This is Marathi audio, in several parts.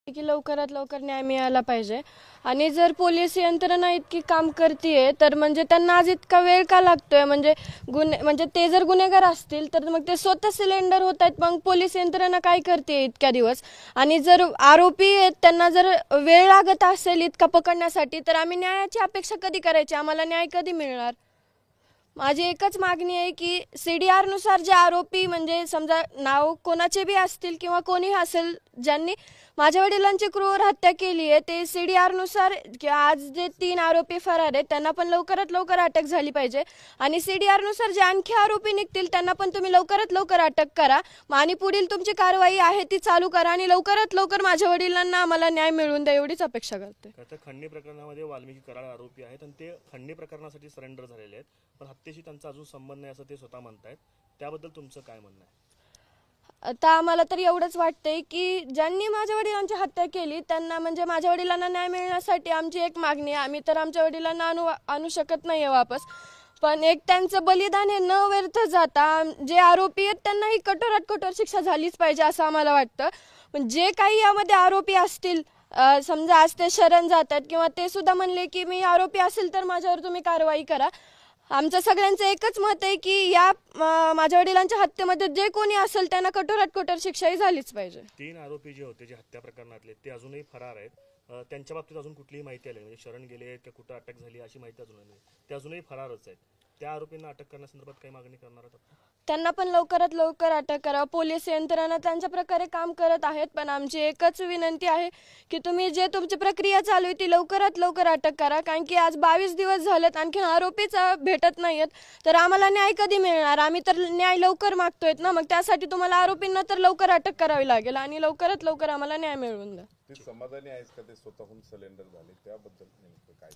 की लवकरात लवकर न्याय मिळाला पाहिजे आणि जर पोलीस यंत्रणा इतकी काम करते तर म्हणजे त्यांना आज इतका वेळ का लागतोय म्हणजे ते जर गुन्हेगार असतील तर मग ते स्वतः सिलेंडर होत आहेत, मग पोलीस यंत्रणा काय करते इतक्या दिवस? आणि जर आरोपी आहेत त्यांना जर वेळ लागत असेल इतका पकडण्यासाठी तर आम्ही न्यायाची अपेक्षा कधी करायची? आम्हाला न्याय कधी मिळणार? माझी एकच मागणी आहे की CDR नुसार जे आरोपी म्हणजे समजा नाव कोणाचे बी असतील किंवा कोणी असेल ज्यांनी माझ्या वडिलांची क्रूर हत्या केली आहे ते CDR नुसार आज जे 3 आरोपी फरार आहेत त्यांना पण लवकरात लवकर अटक झाली पाहिजे आणि CDR नुसार जे आणखी आरोपी निघतील त्यांना पण तुम्ही लवकरात लवकर अटक करा आणि पुढील तुमची कारवाई आहे ती चालू करा आणि लवकरात लवकर माझ्या वडिलांना आम्हाला न्याय मिळवून द्या एवढीच अपेक्षा करते. आता खंडणी प्रकरणामध्ये वाल्मिकी कराड आरोपी आहेत आणि ते खंडणी प्रकरणासाठी सरेंडर झालेले आहेत, पण हत्येशी त्यांचा अजून संबंध नाही असं ते स्वतः म्हणतायत. त्याबद्दल तुमचं काय म्हणणं आहे? आता आम्हाला तर एवढंच वाटतंय की ज्यांनी माझ्या वडिलांची हत्या केली त्यांना म्हणजे माझ्या वडिलांना न्याय मिळण्यासाठी आमची एक मागणी आहे. आम्ही तर आमच्या वडिलांना आणू शकत नाहीये वापस, पण एक त्यांचं बलिदान हे न व्यर्थ जाता जे आरोपी आहेत त्यांनाही कठोरात कठोर शिक्षा झालीच पाहिजे असं आम्हाला वाटतं. पण जे काही यामध्ये आरोपी असतील समजा आज ते शरण जातात किंवा ते सुद्धा म्हणले की मी आरोपी असेल तर माझ्यावर तुम्ही कारवाई करा. आमचं सगळ्यांचं एकच मत आहे की या माझ्या वडिलांच्या हत्येमध्ये जे कोणी असेल त्यांना कठोरात कठोर शिक्षाही झालीच पाहिजे. 3 आरोपी जे होते जे हत्या प्रकरणातले ते अजूनही फरार आहेत. त्यांच्या बाबतीत अजून कुठलीही माहिती आली म्हणजे शरण गेले आहेत किंवा कुठं अटक झाली अशी माहिती अजून नाही. ते अजूनही फरारच आहेत. त्या आरोपींना अटक करण्यासंदर्भात काही मागणी करणार आहात? त्यांना पण लवकरात लवकर अटक करा. पोलीस यंत्रणा त्यांच्या प्रकारे काम करत आहेत, पण आमची एकच विनंती आहे की तुम्ही जे तुमची प्रक्रिया चालू आहे ती लवकरात लवकर अटक करा, कारण की आज 22 दिवस झालेत आणखी आरोपीच भेटत नाहीयेत तर आम्हाला न्याय कधी मिळणार? आम्ही तर न्याय लवकर मागतोय ना, मग त्यासाठी तुम्हाला आरोपींना तर लवकर अटक करावी लागेल आणि लवकरात लवकर आम्हाला न्याय मिळवून द्या. ते समाधानी आहेस का ते स्वतःहून सिलेंडर झाले त्याबद्दल नेमकं काय?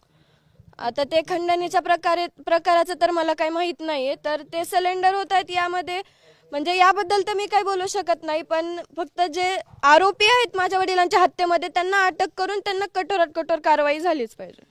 आता ते खंडणीच्या प्रकाराचं तर मला काही माहित नाहीये, तर ते सिलेंडर होत आहेत यामध्ये म्हणजे याबद्दल तर मी काही बोलू शकत नाही, पण फक्त जे आरोपी आहेत माझ्या वडिलांच्या हत्येमध्ये त्यांना अटक करून त्यांना कठोरात कठोर कारवाई झालीच पाहिजे.